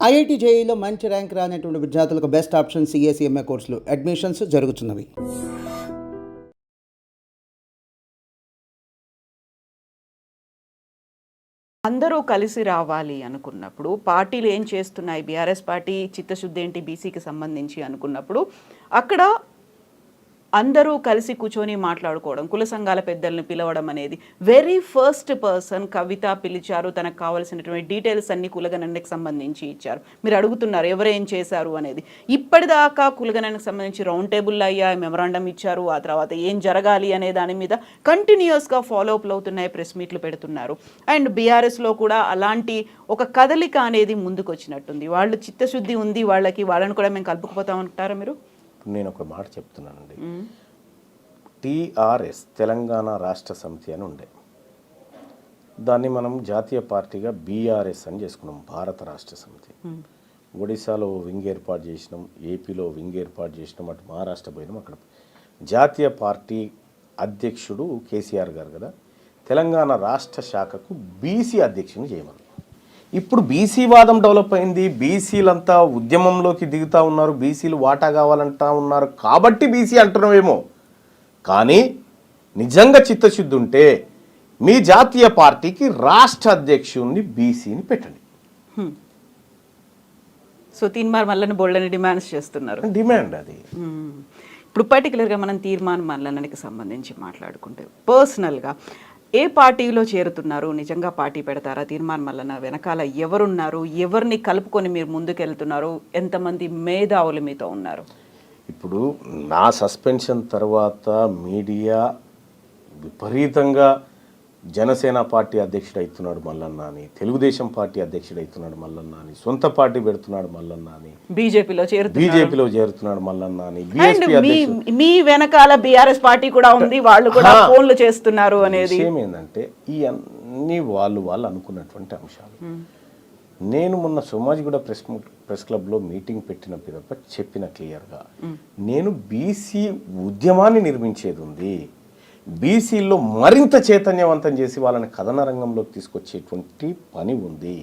IIT జేఈలో మంచి rank రానటువంటి విద్యార్థులకు బెస్ట్ ఆప్షన్ సిఎస్ఈఎంఏ కోర్సులు అడ్మిషన్స్ జరుగుతున్నవి. అందరూ కలిసి రావాలి అనుకున్నప్పుడు పార్టీలు ఏం చేస్తున్నాయి, బీఆర్ఎస్ పార్టీ చిత్తశుద్ధి ఏంటి బీసీకి సంబంధించి అనుకున్నప్పుడు అక్కడ అందరూ కలిసి కూర్చొని మాట్లాడుకోవడం, కుల సంఘాల పెద్దల్ని పిలవడం అనేది వెరీ ఫస్ట్ పర్సన్ కవిత పిలిచారు. తనకు కావాల్సినటువంటి డీటెయిల్స్ అన్ని కులగణనకి సంబంధించి ఇచ్చారు. మీరు అడుగుతున్నారు ఎవరేం చేశారు అనేది. ఇప్పటిదాకా కులగణనకు సంబంధించి రౌండ్ టేబుల్ అయ్యా, మెమరాండం ఇచ్చారు. ఆ తర్వాత ఏం జరగాలి అనే దాని మీద కంటిన్యూస్గా ఫాలోఅప్లు అవుతున్నాయి, ప్రెస్ మీట్లు పెడుతున్నారు. అండ్ బీఆర్ఎస్లో కూడా అలాంటి ఒక కదలిక అనేది ముందుకు వచ్చినట్టుంది. వాళ్ళు చిత్తశుద్ధి ఉంది వాళ్ళకి, వాళ్ళని కూడా మేము కలుపుకుపోతామంటారా మీరు? నేను ఒక మాట చెప్తున్నానండి. టీఆర్ఎస్ తెలంగాణ రాష్ట్ర సమితి అని ఉండే, దాన్ని మనం జాతీయ పార్టీగా బీఆర్ఎస్ అని చేసుకున్నాం, భారత రాష్ట్ర సమితి. ఒడిశాలో వింగ్ ఏర్పాటు చేసినాం, ఏపీలో వింగ్ ఏర్పాటు చేసినాం, అటు మహారాష్ట్ర పోయినాం. అక్కడ జాతీయ పార్టీ అధ్యక్షుడు కేసీఆర్ గారు కదా, తెలంగాణ రాష్ట్ర శాఖకు బీసీ అధ్యక్షుని చేయమని. ఇప్పుడు బీసీ వాదం డెవలప్ అయింది, బీసీలంతా ఉద్యమంలోకి దిగుతూ ఉన్నారు, బీసీలు వాటా కావాలంటా ఉన్నారు కాబట్టి బీసీ అంటున్నామేమో. కానీ నిజంగా చిత్తశుద్ధి ఉంటే మీ జాతీయ పార్టీకి రాష్ట్ర అధ్యక్షుడిని బీసీని పెట్టండి. సో తీర్మాన్ మల్లన్న బోల్డని డిమాండ్స్ చేస్తున్నారు. డిమాండ్ అది. ఇప్పుడు పర్టికులర్గా మనం తీర్మాన్ మల్లన్నకి సంబంధించి మాట్లాడుకుంటే పర్సనల్గా ఏ పార్టీలో చేరుతున్నారు, నిజంగా పార్టీ పెడతారా, తీర్మాన్ మల్లన్న వెనకాల ఎవరున్నారు, ఎవరిని కలుపుకొని మీరు ముందుకెళ్తున్నారు, ఎంతమంది మేధావులు మీతో ఉన్నారు? ఇప్పుడు నా సస్పెన్షన్ తర్వాత మీడియా విపరీతంగా జనసేన పార్టీ అధ్యక్షుడు అవుతున్నాడు మల్లన్న అని, తెలుగుదేశం పార్టీ అధ్యక్షుడు అవుతున్నాడు మల్లన్న అని, సొంత పార్టీ పెడుతున్నాడు మల్లన్న అని, బీజేపీలో చేరుతున్నాడు మల్లన్న అని, మీ వెనకాల బీఆర్ఎస్ పార్టీ కూడా ఉంది, వాళ్ళు కూడా ఫోన్లు చేస్తున్నారు అనేది విషయం ఏంటంటే ఈ అన్ని వాళ్ళు అనుకున్నటువంటి అంశాలు. నేను మొన్న సోమాజిగూడ ప్రెస్ క్లబ్లో మీటింగ్ పెట్టిన పిదప చెప్పిన క్లియర్గా, నేను బీసీ ఉద్యమాన్ని నిర్మించేది ఉంది, బీసీల్లో మరింత చైతన్యవంతం చేసి వాళ్ళని కథన రంగంలోకి తీసుకొచ్చేటువంటి పని ఉంది.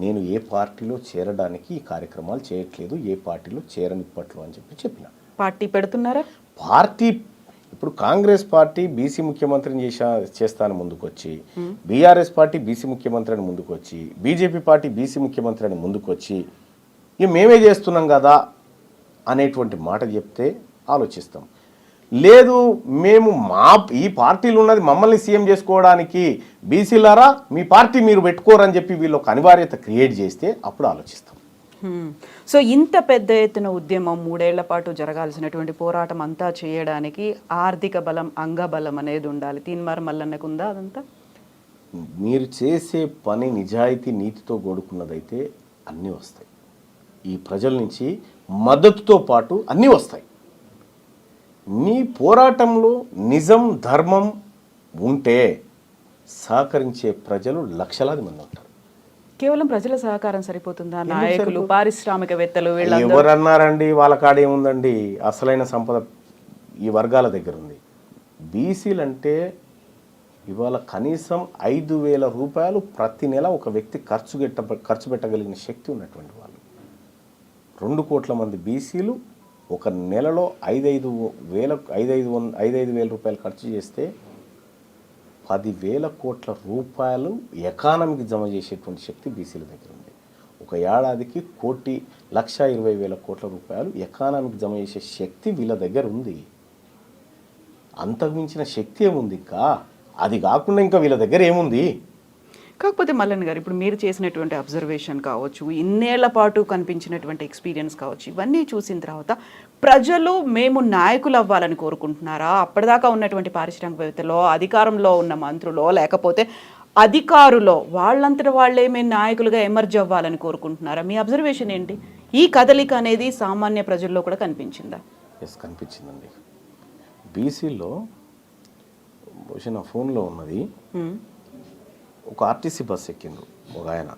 నేను ఏ పార్టీలో చేరడానికి ఈ కార్యక్రమాలు చేయట్లేదు, ఏ పార్టీలో చేరనిప్పట్లు అని చెప్పిన. పార్టీ పెడుతున్నారా? పార్టీ ఇప్పుడు కాంగ్రెస్ పార్టీ బీసీ ముఖ్యమంత్రిని చేస్తాను ముందుకొచ్చి, బీఆర్ఎస్ పార్టీ బీసీ ముఖ్యమంత్రి అని ముందుకొచ్చి, బీజేపీ పార్టీ బీసీ ముఖ్యమంత్రి అని ముందుకొచ్చి ఇక మేమే చేస్తున్నాం కదా అనేటువంటి మాట చెప్తే ఆలోచిస్తాం. లేదు మేము ఈ పార్టీలు ఉన్నది మమ్మల్ని సీఎం చేసుకోవడానికి, బీసీలారా మీ పార్టీ మీరు పెట్టుకోరని చెప్పి వీళ్ళు ఒక అనివార్యత క్రియేట్ చేస్తే అప్పుడు ఆలోచిస్తాం. సో ఇంత పెద్ద ఎత్తున ఉద్యమం 3 ఏళ్ల పాటు జరగాల్సినటువంటి పోరాటం అంతా చేయడానికి ఆర్థిక బలం, అంగబలం అనేది ఉండాలి. తీన్మార్ మల్లన్నకు ఉందా అదంతా? మీరు చేసే పని నిజాయితీ నీతితో కూడుకున్నదైతే అన్నీ వస్తాయి. ఈ ప్రజల నుంచి మద్దతుతో పాటు అన్నీ వస్తాయి. మీ పోరాటంలో నిజం, ధర్మం ఉంటే సహకరించే ప్రజలు లక్షలాది మంది ఉంటారు. కేవలం ప్రజల సహకారం సరిపోతుందా? నాయకులు, పారిశ్రామికవేత్తలు ఎవరన్నారండి? వాళ్ళ కాడ ఏముందండి? అసలైన సంపద ఈ వర్గాల దగ్గర ఉంది. బీసీలు అంటే ఇవాళ కనీసం 5,000 రూపాయలు ప్రతి నెల ఒక వ్యక్తి ఖర్చు పెట్టగలిగిన శక్తి ఉన్నటువంటి వాళ్ళు. 2 కోట్ల మంది బీసీలు ఒక నెలలో 5,500 రూపాయలు ఖర్చు చేస్తే 10,000 కోట్ల రూపాయలు ఎకానమీకి జమ చేసేటువంటి శక్తి బీసీల దగ్గర ఉంది. ఒక ఏడాదికి 1,20,000 కోట్ల రూపాయలు ఎకానమీకి జమ చేసే శక్తి వీళ్ళ దగ్గర ఉంది. అంతకుమించిన శక్తి ఏముంది? ఇంకా అది కాకుండా ఇంకా వీళ్ళ దగ్గర ఏముంది? కాకపోతే మల్లన్న గారు, ఇప్పుడు మీరు చేసినటువంటి అబ్జర్వేషన్ కావచ్చు, ఇన్నేళ్ల పాటు కనిపించినటువంటి ఎక్స్పీరియన్స్ కావచ్చు, ఇవన్నీ చూసిన తర్వాత ప్రజలు మేము నాయకులు అవ్వాలని కోరుకుంటున్నారా? అప్పటిదాకా ఉన్నటువంటి పారిశ్రామికవేత్తలో, అధికారంలో ఉన్న మంత్రులో, లేకపోతే అధికారులో వాళ్ళంతట వాళ్ళే మేము నాయకులుగా ఎమర్జ్ అవ్వాలని కోరుకుంటున్నారా? మీ అబ్జర్వేషన్ ఏంటి? ఈ కదలిక అనేది సామాన్య ప్రజల్లో కూడా కనిపించిందా? ఎస్, కనిపించిందండి. బీసీలో బహుశా నా ఫోన్లో ఉన్నది, ఒక ఆర్టీసీ బస్ ఎక్కిండ్రు ఒక ఆయన.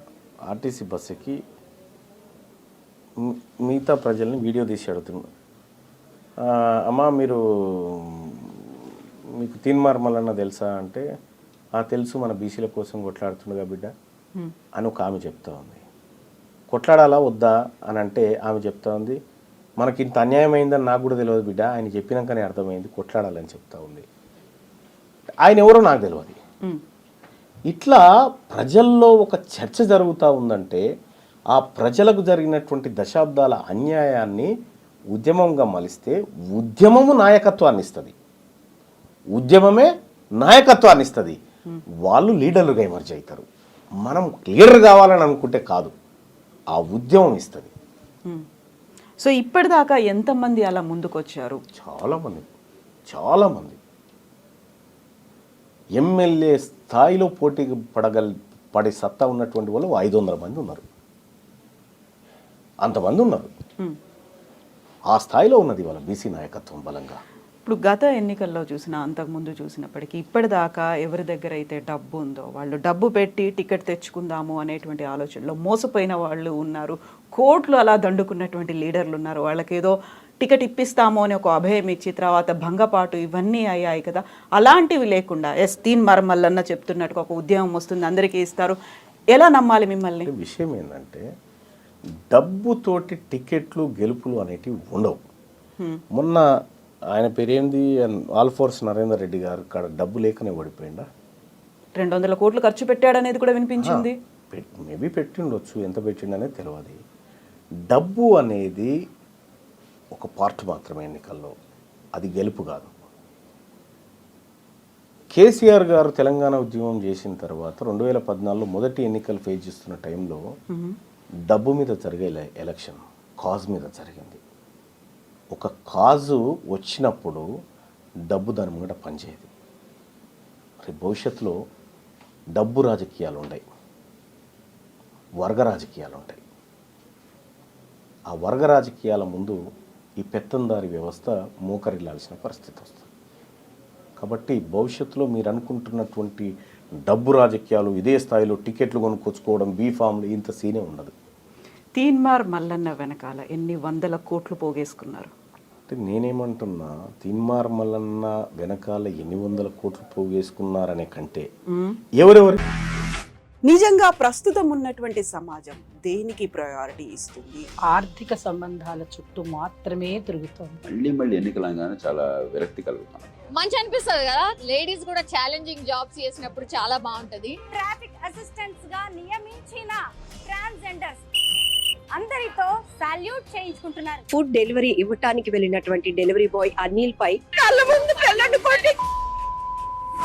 ఆర్టీసీ బస్ ఎక్కి మిగతా ప్రజల్ని వీడియో తీసి అడుగుతున్నాడు, అమ్మా మీకు తీన్మార్ మల్లన్న తెలుసా అంటే, తెలుసు, మన బీసీల కోసం కొట్లాడుతుండగా బిడ్డ అని ఒక ఆమె చెప్తా ఉంది. కొట్లాడాలా వద్దా అని అంటే ఆమె చెప్తా ఉంది, మనకి ఇంత అన్యాయం అయిందని నాకు కూడా తెలియదు బిడ్డ, ఆయన చెప్పినాకనే అర్థమైంది, కొట్లాడాలని చెప్తా ఉంది. ఆయన ఎవరో నాకు తెలియదు. ఇట్లా ప్రజల్లో ఒక చర్చ జరుగుతూ ఉందంటే ఆ ప్రజలకు జరిగినటువంటి దశాబ్దాల అన్యాయాన్ని ఉద్యమంగా మలిస్తే ఉద్యమము నాయకత్వాన్ని ఇస్తుంది, ఉద్యమమే నాయకత్వాన్ని ఇస్తుంది. వాళ్ళు లీడర్లుగా ఎమర్జ్ అవుతారు. మనం లీడర్ కావాలని అనుకుంటే కాదు, ఆ ఉద్యమం ఇస్తుంది. సో ఇప్పటిదాకా ఎంతమంది అలా ముందుకొచ్చారు? చాలామంది ఎమ్మెల్యే స్థాయిలో పోటీకి పడే సత్తా ఉన్నటువంటి వాళ్ళు 500 మంది ఉన్నారు. అంతమంది ఉన్నారు. ఆ స్థాయిలో ఉన్నది వాళ్ళ బీసీ నాయకత్వం బలంగా. ఇప్పుడు గత ఎన్నికల్లో చూసినా అంతకుముందు చూసినప్పటికీ ఇప్పటిదాకా ఎవరి దగ్గర అయితే డబ్బు ఉందో వాళ్ళు డబ్బు పెట్టి టికెట్ తెచ్చుకుందాము అనేటువంటి ఆలోచనలో మోసపోయిన వాళ్ళు ఉన్నారు. కోట్లు అలా దండుకున్నటువంటి లీడర్లు ఉన్నారు. వాళ్ళకేదో టికెట్ ఇప్పిస్తాము అని ఒక అభయం ఇచ్చి తర్వాత భంగపాటు ఇవన్నీ అయ్యాయి కదా. అలాంటివి లేకుండా తీన్మార్ మల్లన్న చెప్తున్నట్టుగా ఒక ఉద్యమం వస్తుంది, అందరికీ ఇస్తారు, ఎలా నమ్మాలి మిమ్మల్ని? విషయం ఏంటంటే డబ్బుతోటి టికెట్లు గెలుపులు అనేటివి ఉండవు. మొన్న ఆయన పేరేంది, ఆల్ఫోర్స్ నరేందర్ రెడ్డి గారు కాడ డబ్బు లేకనే ఓడిపోయిందా? 200 కోట్లు ఖర్చు పెట్టాడనేది కూడా వినిపించింది. మేబీ పెట్టిండొచ్చు, ఎంత పెట్టిండనేది తెలియదు. డబ్బు అనేది ఒక పార్ట్ మాత్రమే ఎన్నికల్లో, అది గెలుపు కాదు. కేసీఆర్ గారు తెలంగాణ ఉద్యమం చేసిన తర్వాత 2014లో మొదటి ఎన్నికలు ఫేస్ చేస్తున్న టైంలో డబ్బు మీద జరిగే ఎలక్షన్ కాజ్ మీద జరిగింది. ఒక కాజు వచ్చినప్పుడు డబ్బు దాని ముంగట పనిచేయదు. మరి భవిష్యత్తులో డబ్బు రాజకీయాలు ఉంటాయి, వర్గ రాజకీయాలు ఉంటాయి. ఆ వర్గ రాజకీయాల ముందు ఈ పెత్తందారి వ్యవస్థ మోకరిల్లాల్సిన పరిస్థితి వస్తుంది. కాబట్టి భవిష్యత్తులో మీరు అనుకుంటున్నటువంటి డబ్బు రాజకీయాలు, ఇదే స్థాయిలో టికెట్లు కొనుక్కొచ్చుకోవడం, బీఫామ్లు, ఇంత సీనే ఉండదు. తీన్మార్ మల్లన్న వెనకాల ఎన్ని వందల కోట్లు పోగేసుకున్నారు? అంటే నేనేమంటున్నా, తీన్మార్ మల్లన్న వెనకాల ఎన్ని వందల కోట్లు పోగేసుకున్నారనే కంటే ఎవరెవరు నిజంగా ప్రస్తుతం ఉన్నటువంటి సమాజం దేనికి ప్రయారిటీ ఇస్తుంది? ఆర్థిక సంబంధాల చుట్టూ మాత్రమే తిరుగుతోంది. మళ్ళీ ఎన్నికలంగానే చాలా విరక్తి కలుగుతాను. మంచి అనిపిస్తుంది కదా, లేడీస్ కూడా ఛాలెంజింగ్ జాబ్స్ చేసినప్పుడు చాలా బాగుంటది. ట్రాఫిక్ అసిస్టెంట్స్ గా నియమించిన ట్రాన్స్జెండర్స్ అందరితో సాల్యూట్ చేయించుకుంటున్నారు. ఫుడ్ డెలివరీ ఇవ్వటానికి వెళ్ళినటువంటి డెలివరీ బాయ్ అనిల్ పై కళ్ళ ముందు